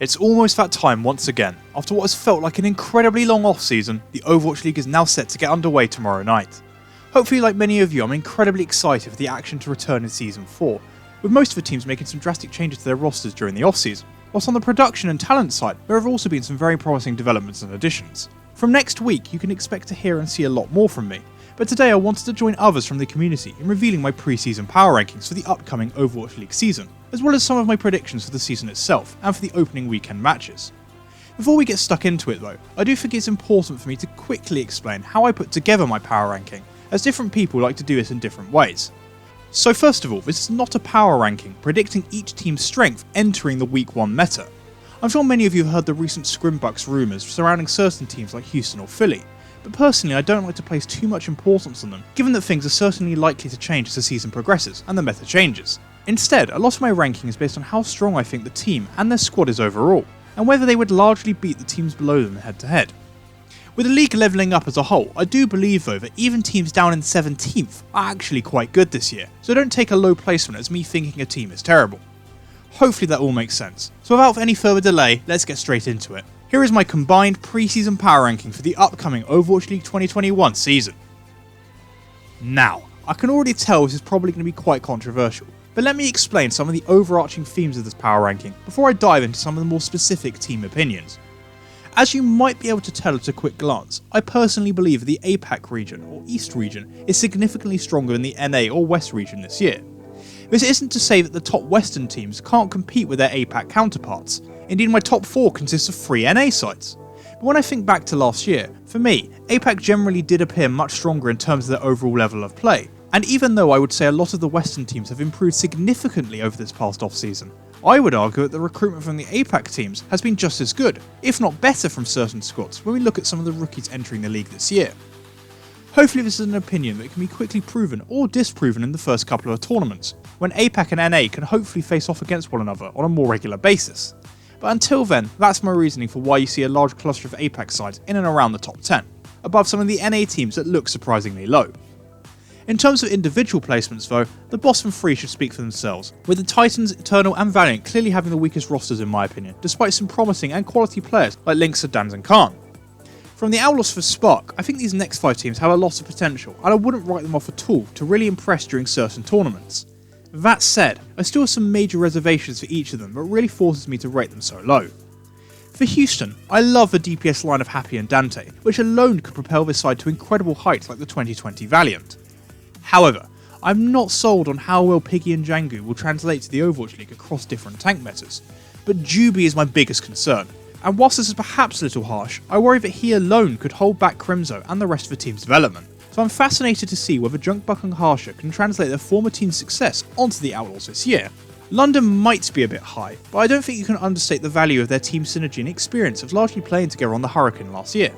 It's almost that time once again. After what has felt like an incredibly long off-season, the Overwatch League is now set to get underway tomorrow night. Hopefully, like many of you, I'm incredibly excited for the action to return in Season 4, with most of the teams making some drastic changes to their rosters during the off-season. Whilst on the production and talent side, there have also been some very promising developments and additions. From next week, you can expect to hear and see a lot more from me, but today I wanted to join others from the community in revealing my pre-season power rankings for the upcoming Overwatch League season, as well as some of my predictions for the season itself and for the opening weekend matches. Before we get stuck into it though, I do think it's important for me to quickly explain how I put together my power ranking, as different people like to do it in different ways. So first of all, this is not a power ranking predicting each team's strength entering the week 1 meta. I'm sure many of you have heard the recent Scrimbucks rumours surrounding certain teams like Houston or Philly, but personally I don't like to place too much importance on them, given that things are certainly likely to change as the season progresses and the meta changes. Instead, a lot of my ranking is based on how strong I think the team and their squad is overall, and whether they would largely beat the teams below them head to head. With the league levelling up as a whole, I do believe though that even teams down in 17th are actually quite good this year, so don't take a low placement as me thinking a team is terrible. Hopefully that all makes sense, so without any further delay, let's get straight into it. Here is my combined pre-season power ranking for the upcoming Overwatch League 2021 season. Now, I can already tell this is probably going to be quite controversial, but let me explain some of the overarching themes of this power ranking before I dive into some of the more specific team opinions. As you might be able to tell at a quick glance, I personally believe that the APAC region or East region is significantly stronger than the NA or West region this year. This isn't to say that the top Western teams can't compete with their APAC counterparts, indeed my top 4 consists of 3 NA sides. But when I think back to last year, for me, APAC generally did appear much stronger in terms of their overall level of play, and even though I would say a lot of the Western teams have improved significantly over this past off-season, I would argue that the recruitment from the APAC teams has been just as good, if not better from certain squads when we look at some of the rookies entering the league this year. Hopefully this is an opinion that can be quickly proven or disproven in the first couple of tournaments, when APAC and NA can hopefully face off against one another on a more regular basis. But until then, that's my reasoning for why you see a large cluster of APAC sides in and around the top 10, above some of the NA teams that look surprisingly low. In terms of individual placements though, the bottom 3 should speak for themselves, with the Titans, Eternal and Valiant clearly having the weakest rosters in my opinion, despite some promising and quality players like Lynx, Sedans and Khan. From the Outlaws for Spark, I think these next 5 teams have a lot of potential and I wouldn't write them off at all to really impress during certain tournaments. That said, I still have some major reservations for each of them that really forces me to rate them so low. For Houston, I love the DPS line of Happy and Dante, which alone could propel this side to incredible heights like the 2020 Valiant. However, I'm not sold on how well Piggy and Django will translate to the Overwatch League across different tank metas, but Juby is my biggest concern, and whilst this is perhaps a little harsh, I worry that he alone could hold back Crimzo and the rest of the team's development, so I'm fascinated to see whether Junkbuck and Harsher can translate their former team's success onto the Outlaws this year. London might be a bit high, but I don't think you can understate the value of their team synergy and experience of largely playing together on the Hurricane last year.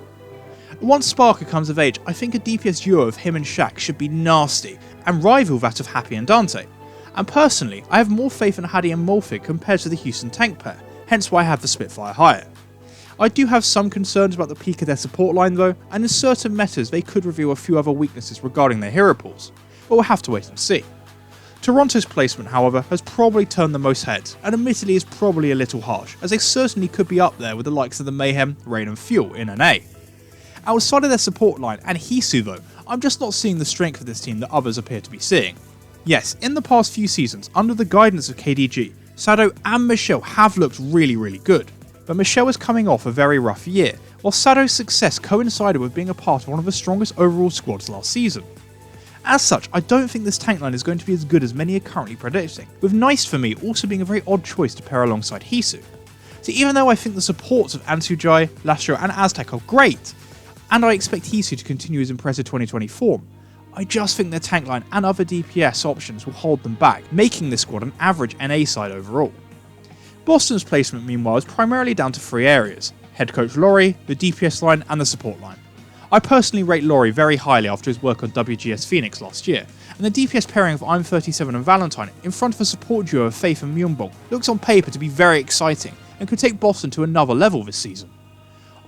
Once Sparker comes of age, I think a DPS duo of him and Shaq should be nasty, and rival that of Happy and Dante. And personally, I have more faith in Hadi and Molfig compared to the Houston tank pair, hence why I have the Spitfire higher. I do have some concerns about the peak of their support line though, and in certain metas they could reveal a few other weaknesses regarding their hero pools, but we'll have to wait and see. Toronto's placement, however, has probably turned the most heads, and admittedly is probably a little harsh, as they certainly could be up there with the likes of the Mayhem, Rain and Fuel in NA. Outside of their support line and Hisu though, I'm just not seeing the strength of this team that others appear to be seeing. Yes, in the past few seasons, under the guidance of KDG, Sado and Michelle have looked really good, but Michelle is coming off a very rough year, while Sado's success coincided with being a part of one of the strongest overall squads last season. As such, I don't think this tank line is going to be as good as many are currently predicting, with Nice for me also being a very odd choice to pair alongside Hisu. So even though I think the supports of Ansujai, Lastro and Aztec are great, and I expect Hisu to continue his impressive 2020 form, I just think their tank line and other DPS options will hold them back, making this squad an average NA side overall. Boston's placement meanwhile is primarily down to 3 areas: head coach Laurie, the DPS line and the support line. I personally rate Laurie very highly after his work on WGS Phoenix last year, and the DPS pairing of I'm37 and Valentine in front of a support duo of Faith and Myungbong looks on paper to be very exciting and could take Boston to another level this season.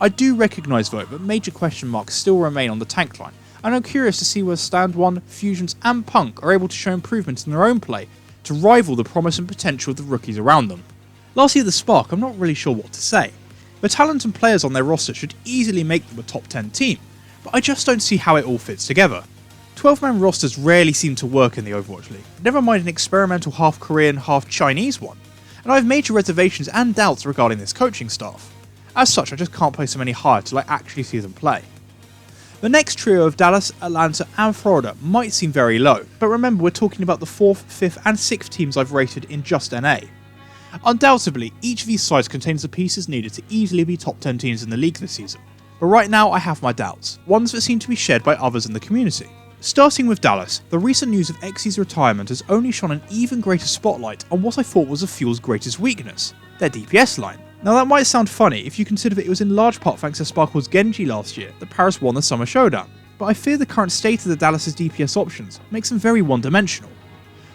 I do recognise though that major question marks still remain on the tank line, and I'm curious to see whether Stand 1, Fusions and Punk are able to show improvements in their own play to rival the promise and potential of the rookies around them. Lastly, the Spark, I'm not really sure what to say. The talent and players on their roster should easily make them a top 10 team, but I just don't see how it all fits together. 12-man rosters rarely seem to work in the Overwatch League, never mind an experimental half Korean, half Chinese one, and I have major reservations and doubts regarding this coaching staff. As such, I just can't place them any higher till I actually see them play. The next trio of Dallas, Atlanta and Florida might seem very low, but remember we're talking about the 4th, 5th and 6th teams I've rated in just NA. Undoubtedly, each of these sides contains the pieces needed to easily be top 10 teams in the league this season, but right now I have my doubts, ones that seem to be shared by others in the community. Starting with Dallas, the recent news of Xy's retirement has only shone an even greater spotlight on what I thought was the Fuel's greatest weakness, their DPS line. Now that might sound funny if you consider that it was in large part thanks to Sparkle's Genji last year that Paris won the Summer Showdown, but I fear the current state of the Dallas' DPS options makes them very one-dimensional.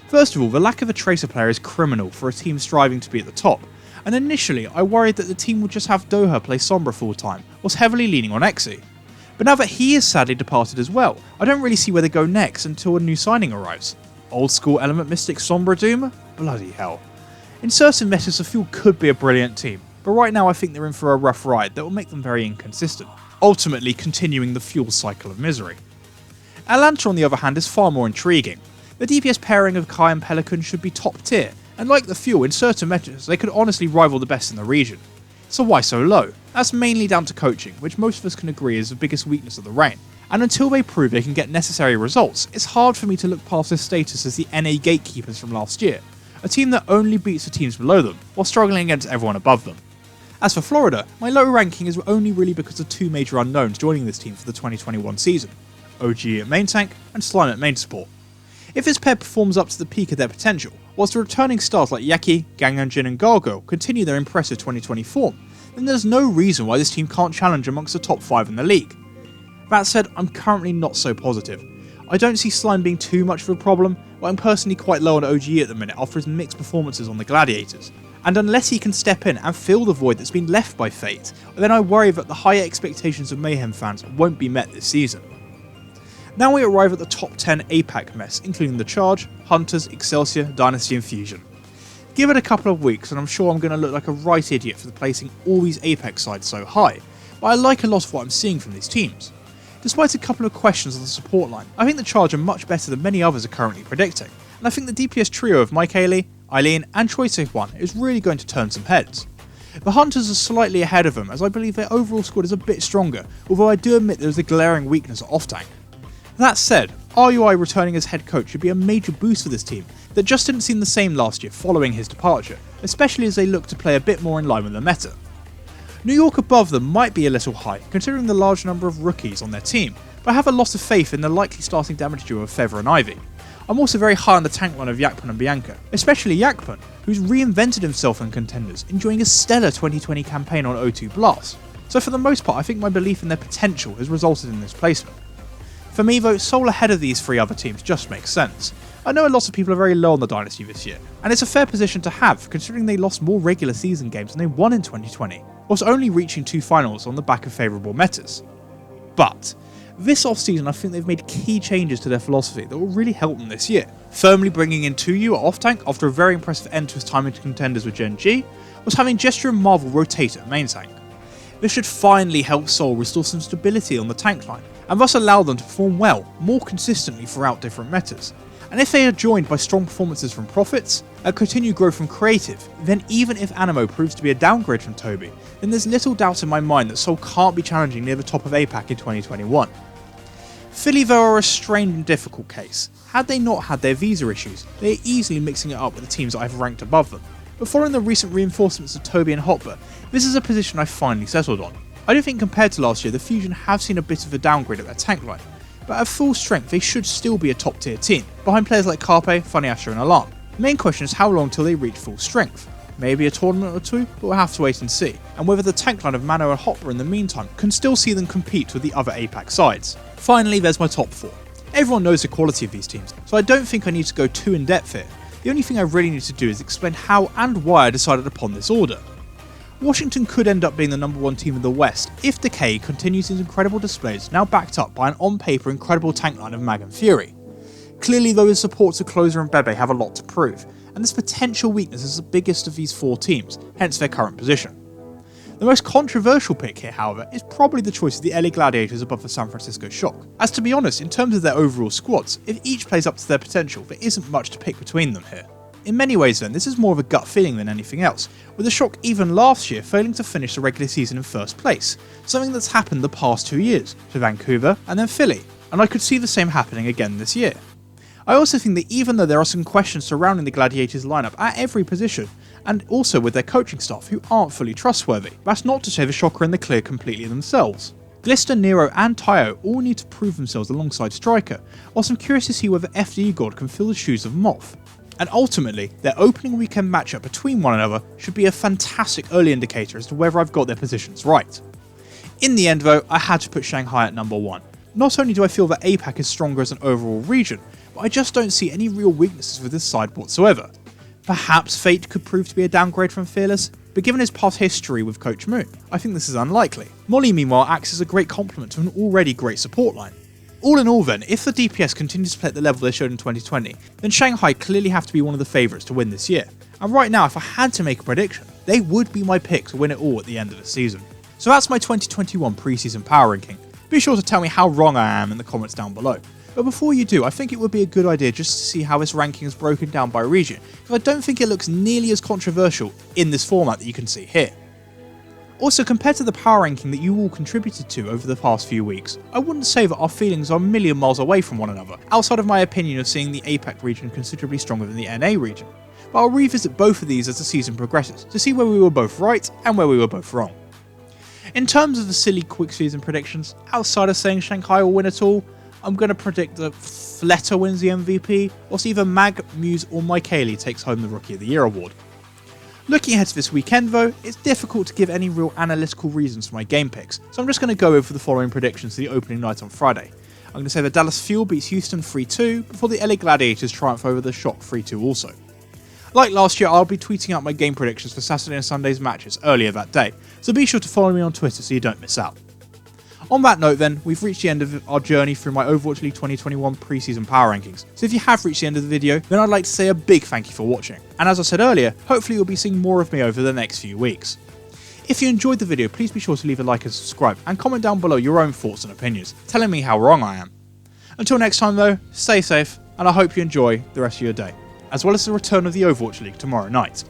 First of all, the lack of a Tracer player is criminal for a team striving to be at the top, and initially I worried that the team would just have Doha play Sombra full time, was heavily leaning on Xy. But now that he is sadly departed as well, I don't really see where they go next until a new signing arrives. Old school Element Mystic Sombra Doom? Bloody hell. In certain metas the Fuel could be a brilliant team, but right now I think they're in for a rough ride that will make them very inconsistent, ultimately continuing the Fuel cycle of misery. Atlanta on the other hand is far more intriguing. The DPS pairing of Kai and Pelican should be top tier, and like the Fuel in certain metas they could honestly rival the best in the region. So why so low? That's mainly down to coaching, which most of us can agree is the biggest weakness of the reign, and until they prove they can get necessary results, it's hard for me to look past their status as the NA gatekeepers from last year, a team that only beats the teams below them, while struggling against everyone above them. As for Florida, my low ranking is only really because of two major unknowns joining this team for the 2021 season, OG at main tank and Slime at main support. If this pair performs up to the peak of their potential, whilst the returning stars like Yaki, Gangnam and Gargoyle continue their impressive 2020 form, then there's no reason why this team can't challenge amongst the top 5 in the league. That said, I'm currently not so positive. I don't see Slime being too much of a problem, but I'm personally quite low on OG at the minute after his mixed performances on the Gladiators, and unless he can step in and fill the void that's been left by Fate, then I worry that the higher expectations of Mayhem fans won't be met this season. Now we arrive at the top 10 APAC mess, including the Charge, Hunters, Excelsior, Dynasty and Fusion. Give it a couple of weeks and I'm sure I'm going to look like a right idiot for placing all these Apex sides so high, but I like a lot of what I'm seeing from these teams. Despite a couple of questions on the support line, I think the Charge are much better than many others are currently predicting, and I think the DPS trio of Mike Haley, Eileen and Choi Se-hwan is really going to turn some heads. The Hunters are slightly ahead of them as I believe their overall squad is a bit stronger, although I do admit there is a glaring weakness at off-tank. That said, RUI returning as head coach should be a major boost for this team that just didn't seem the same last year following his departure, especially as they look to play a bit more in line with the meta. New York above them might be a little high considering the large number of rookies on their team, but I have a lot of faith in the likely starting damage duo of Feather and Ivy. I'm also very high on the tank line of Yakpun and Bianca, especially Yakpun, who's reinvented himself in contenders, enjoying a stellar 2020 campaign on O2 Blast, so for the most part I think my belief in their potential has resulted in this placement. For me though, Seoul ahead of these three other teams just makes sense. I know a lot of people are very low on the Dynasty this year, and it's a fair position to have considering they lost more regular season games than they won in 2020, whilst only reaching 2 finals on the back of favourable metas. But this off-season I think they've made key changes to their philosophy that will really help them this year. Firmly bringing in 2U at off-tank after a very impressive end to his time into contenders with Gen G, was having Gesture and Marvel rotate at main tank. This should finally help Seoul restore some stability on the tank line, and thus allow them to perform well, more consistently throughout different metas. And if they are joined by strong performances from Profits, a continued growth from Creative, then even if Animo proves to be a downgrade from Toby, then there's little doubt in my mind that Seoul can't be challenging near the top of APAC in 2021. Philly though are a strange and difficult case. Had they not had their visa issues, they are easily mixing it up with the teams that I've ranked above them. But following the recent reinforcements of Toby and Hopper, this is a position I finally settled on. I do think compared to last year, the Fusion have seen a bit of a downgrade at their tank line, but at full strength they should still be a top tier team, behind players like Carpe, Funny Asher and Alarm. The main question is how long till they reach full strength. Maybe a tournament or two, but we'll have to wait and see, and whether the tank line of Mano and Hopper in the meantime can still see them compete with the other APAC sides. Finally, there's my top 4. Everyone knows the quality of these teams, so I don't think I need to go too in depth here. The only thing I really need to do is explain how and why I decided upon this order. Washington could end up being the number 1 team in the West if Decay continues his incredible displays, now backed up by an on-paper incredible tank line of Mag and Fury. Clearly though his supports of Closer and Bebe have a lot to prove, and this potential weakness is the biggest of these 4 teams, hence their current position. The most controversial pick here, however, is probably the choice of the LA Gladiators above the San Francisco Shock, as to be honest, in terms of their overall squads, if each plays up to their potential, there isn't much to pick between them here. In many ways then, this is more of a gut feeling than anything else, with the Shock even last year failing to finish the regular season in first place, something that's happened the past 2 years, to Vancouver and then Philly, and I could see the same happening again this year. I also think that even though there are some questions surrounding the Gladiators lineup at every position, and also with their coaching staff who aren't fully trustworthy, that's not to say the Shock are in the clear completely themselves. Glister, Nero and Tayo all need to prove themselves alongside Striker, whilst I'm curious to see whether FDE God can fill the shoes of Moth. And ultimately, their opening weekend matchup between one another should be a fantastic early indicator as to whether I've got their positions right. In the end though, I had to put Shanghai at number 1. Not only do I feel that APAC is stronger as an overall region, but I just don't see any real weaknesses with this side whatsoever. Perhaps Fate could prove to be a downgrade from Fearless, but given his past history with Coach Moon, I think this is unlikely. Molly meanwhile acts as a great complement to an already great support line. All in all then, if the DPS continues to play at the level they showed in 2020, then Shanghai clearly have to be one of the favourites to win this year, and right now if I had to make a prediction, they would be my pick to win it all at the end of the season. So that's my 2021 preseason power ranking. Be sure to tell me how wrong I am in the comments down below. But before you do, I think it would be a good idea just to see how this ranking is broken down by region, because I don't think it looks nearly as controversial in this format that you can see here. Also, compared to the power ranking that you all contributed to over the past few weeks, I wouldn't say that our feelings are a million miles away from one another, outside of my opinion of seeing the APAC region considerably stronger than the NA region. But I'll revisit both of these as the season progresses, to see where we were both right and where we were both wrong. In terms of the silly quick season predictions, outside of saying Shanghai will win it all, I'm going to predict that Fleta wins the MVP, whilst either Mag, Muse or Mykaeli takes home the Rookie of the Year award. Looking ahead to this weekend though, it's difficult to give any real analytical reasons for my game picks, so I'm just going to go over the following predictions for the opening night on Friday. I'm going to say that Dallas Fuel beats Houston 3-2, before the LA Gladiators triumph over the Shock 3-2 also. Like last year, I'll be tweeting out my game predictions for Saturday and Sunday's matches earlier that day, so be sure to follow me on Twitter so you don't miss out. On that note then, we've reached the end of our journey through my Overwatch League 2021 preseason power rankings, so if you have reached the end of the video, then I'd like to say a big thank you for watching, and as I said earlier, hopefully you'll be seeing more of me over the next few weeks. If you enjoyed the video, please be sure to leave a like and subscribe, and comment down below your own thoughts and opinions, telling me how wrong I am. Until next time though, stay safe, and I hope you enjoy the rest of your day, as well as the return of the Overwatch League tomorrow night.